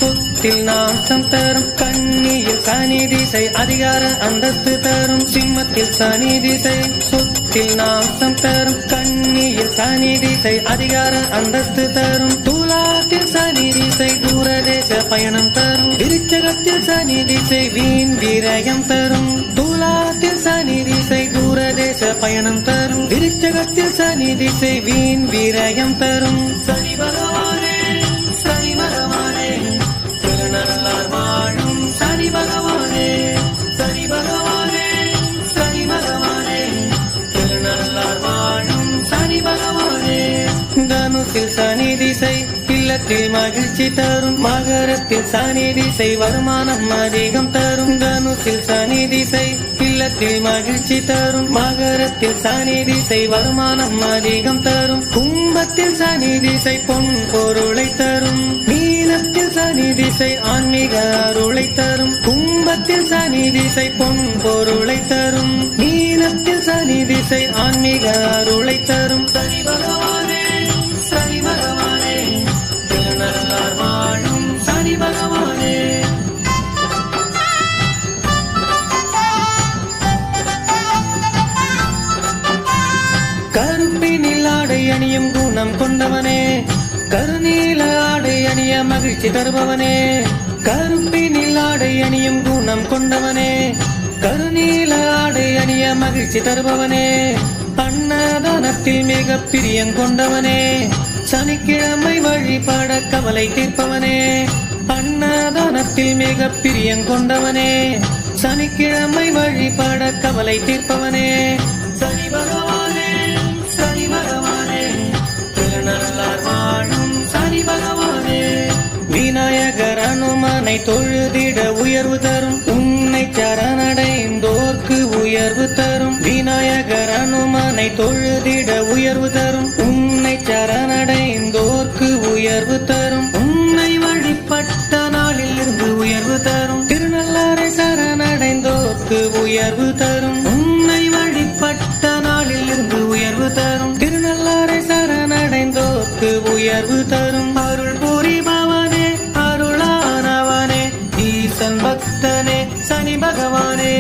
சொத்தில் நாசம் தரும். கண்ணியில் சனி திசை அதிகார அந்தஸ்து தரும். சிம்மத்தில் சனி திசை சொத்தில் நாசம் தரும். கண்ணியில் சனி திசை அதிகார அந்தஸ்து தரும். துலாத்தில் சனி திசை தூரதேச பயணம் தரும். விருச்சகத்தில் சனி திசை வீண் விரயம் தரும். துலாத்தில் சனி திசை தூரதேச பயணம் தரும். விருச்சகத்தில் சனி திசை வீண் விரயம் தரும். சனி பகவானே சனி பகவானே திருநள்ளார் வாழும் சனி பகவானே சனி பகவானே சனி பகவானே திருநள்ளார் வாழும் சனி பகவானே. தனுசில் சனி திசை இல்லத்தில் மகிழ்ச்சி தரும். மகரத்தில் சனி திசை வருமானம் அதிகம் தரும். தனுசில் சனி திசை இல்லத்தில் மகிழ்ச்சி தரும். மகரத்தில் சனி திசை வருமானம் அதிகம் தரும். கும்பத்தில் சனி திசை பொன் பொருளை தரும். மீனத்தில் சனி திசை ஆன்மீக அருளை தரும். கும்பத்தில் சனி திசை பொன் பொருளை தரும். மீனத்தில் சனி திசை ஆன்மீக அருளை தரும். சனி பகவானே சனி பகவானே திருநள்ளார் வாழும் சனி பகவானே. கருப்பினில் ஆடை அணியும் குணம் கொண்டவனே. கருநீல ஆடை அணிய மகிழ்ச்சி தருபவனே. கருப்பினில் ஆடை அணியும் குணம் கொண்டவனே. கருநீல ஆடை அணிய மகிழ்ச்சி தருபவனே. அன்னதானத்தில் மிக பிரியம் கொண்டவனே. சனிக்கிழமை வழிபாட கவலை தீர்ப்பவனே. அன்னதானத்தில் மிக பிரியம் கொண்டவனே. சனிக்கிழமை வழிபாட கவலை தீர்ப்பவனே. சனி பகவானே சனி பகவானே திருநள்ளார் வாழும் சனி பகவானே. விநாயகர் அனுமனை தொழுதிட உயர்வு தரும். உன்னை சரணடைந்தோர்க்கு உயர்வு தரும். விநாயகர் அனுமனை தொழுதிட உயர்வு தரும். உன்னை சரணடைந்தோர்க்கு உயர்வு தரும். உன்னை வழிபட்ட நாளில் இருந்து உயர்வு தரும். திருநள்ளாரை சரணடைந்தோர்க்கு உயர்வு தரும். உன்னை வழிபட்ட நாளில் இருந்து உயர்வு தரும். திருநள்ளாரை சரணடைந்தோர்க்கு உயர்வு தரும். அருள் புரிபவனே அருளானவனே ஈசன் பக்தனே சனி பகவானே.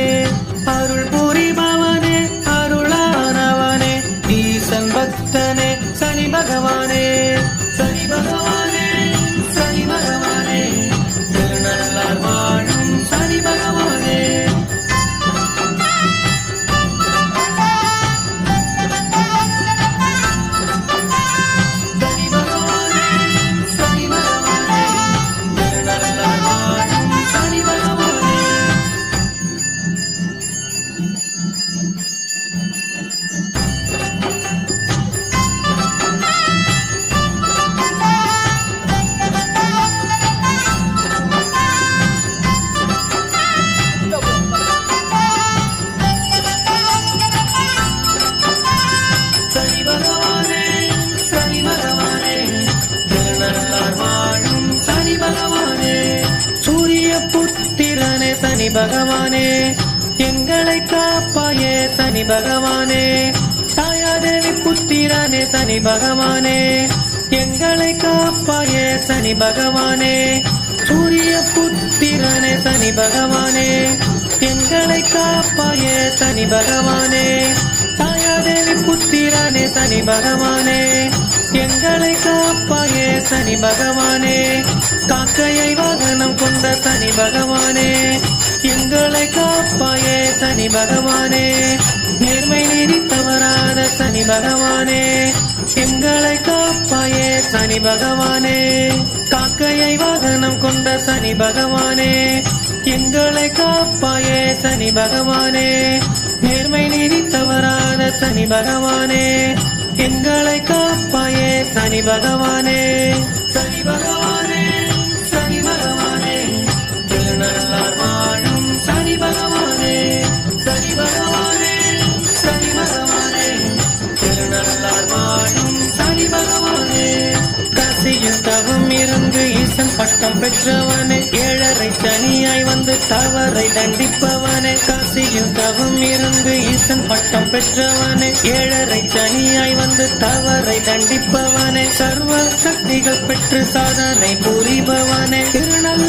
அருள் புரிபவனே அருளானவனே ஈசன் பக்தனே சனி பகவானே. சனி பகவானே சனி பகவானே திருநள்ளார் வாழும் சனி பகவானே. சூரிய புத்திரனே சனி பகவானே எங்களை காப்பாயே சனி பகவானே. தாயாதேவி புத்திரனே சனி பகவானே எங்களை காப்பாயே சனி பகவானே. சூரிய புத்திரனே சனி பகவானே எங்களை காப்பாயே சனி பகவானே. தாயாதேவி புத்திரனே சனி பகவானே எங்களை காப்பாயே சனி பகவானே. காக்கையை வாகனம் கொண்ட சனி பகவானே எங்களை காப்பாயே சனி பகவானே. நேர்மை நீதி தவறாத சனி பகவானே எங்களை காப்பாயே சனி பகவானே. காக்கையை வாகனம் கொண்ட சனி பகவானே எங்களை காப்பாயே சனி பகவானே. நேர்மை நீதி தவறாத சனி பகவானே எங்களை காப்பாயே சனி பகவானே. சனி பகவானே சனி பகவானே திருநள்ளார் வாழும் சனி பகவானே. சனி பகவானே சனி பகவானே திருநள்ளார் வாழும் சனி பகவானே. காசியில் தவம் இருந்து ஈசன் பட்டம் பெற்றவனே. ஏழரை சனியாய் வந்து தவறை தண்டிப்பவனே. காசியில் தவம் இருந்து ஈசன் பட்டம் பெற்றவனே. ஏழரை சனியாய் வந்து தவறை தண்டிப்பவனே. சர்வ சக்திகள் பெற்று சாதனை புரிபவனே. திருநள்ளார்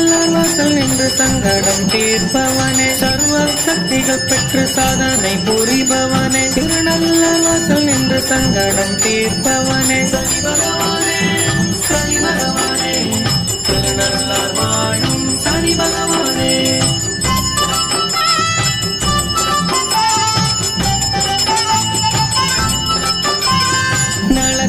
நின்று சங்கடம் தீர்ப்பவனே, சர்வ சக்திகள் பெற்று சாதனை புரிபவனே, திருநள்ளார் வாசல் நின்று சங்கடம் தீர்ப்பவனே, சனி பகவானே, சனி பகவானே, திருநள்ளார் வாழும் சனி பகவானே.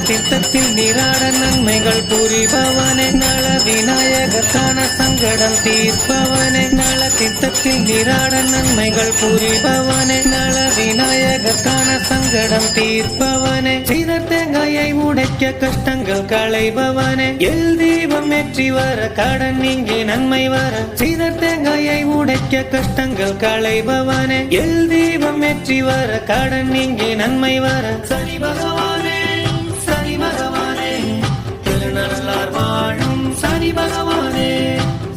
தீர்த்தத்தில் நீராட நன்மைகள் புரிபவனே, நல விநாயகத்தான சங்கடம் தீர்ப்பவனே, நல தீர்த்தத்தில் நீராட நன்மைகள் புரிபவனே, நல விநாயகத்தான சங்கடம் தீர்ப்பவனே, சீதர் தேங்காயை உடைக்க கஷ்டங்கள் களைபவனே, எல் தீபம் ஏற்றி வர கடன் நீங்கி நன்மை வர, சீதர் தேங்காயை உடைக்க கஷ்டங்கள் களைபவனே, எல் தீபம் ஏற்றி வர கடன் நீங்கி நன்மை வர, சனி பகவானே, சனி பகவானே, திருநள்ளார் வாழும் சனி பகவானே,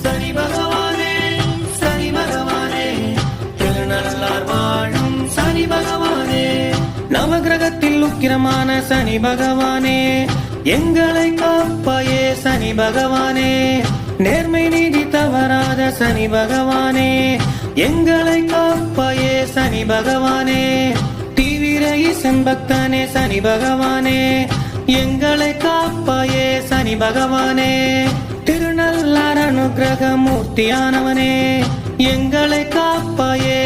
சனி பகவானே, சனி பகவானே, திருநள்ளார் வாழும் சனி பகவானே. நவகிரகத்தில் உக்கிரமான சனி பகவானே, எங்களை காப்பாயே சனி பகவானே, நேர்மை நீதி தவறாத சனி பகவானே, எங்களை காப்பாயே சனி பகவானே, தீவிர பக்தனே சனி பகவானே, எங்களை காப்பாயே சனி பகவானே, திருநள்ளார் அனுக்கிரக மூர்த்தியானவனே, எங்களை காப்பாயே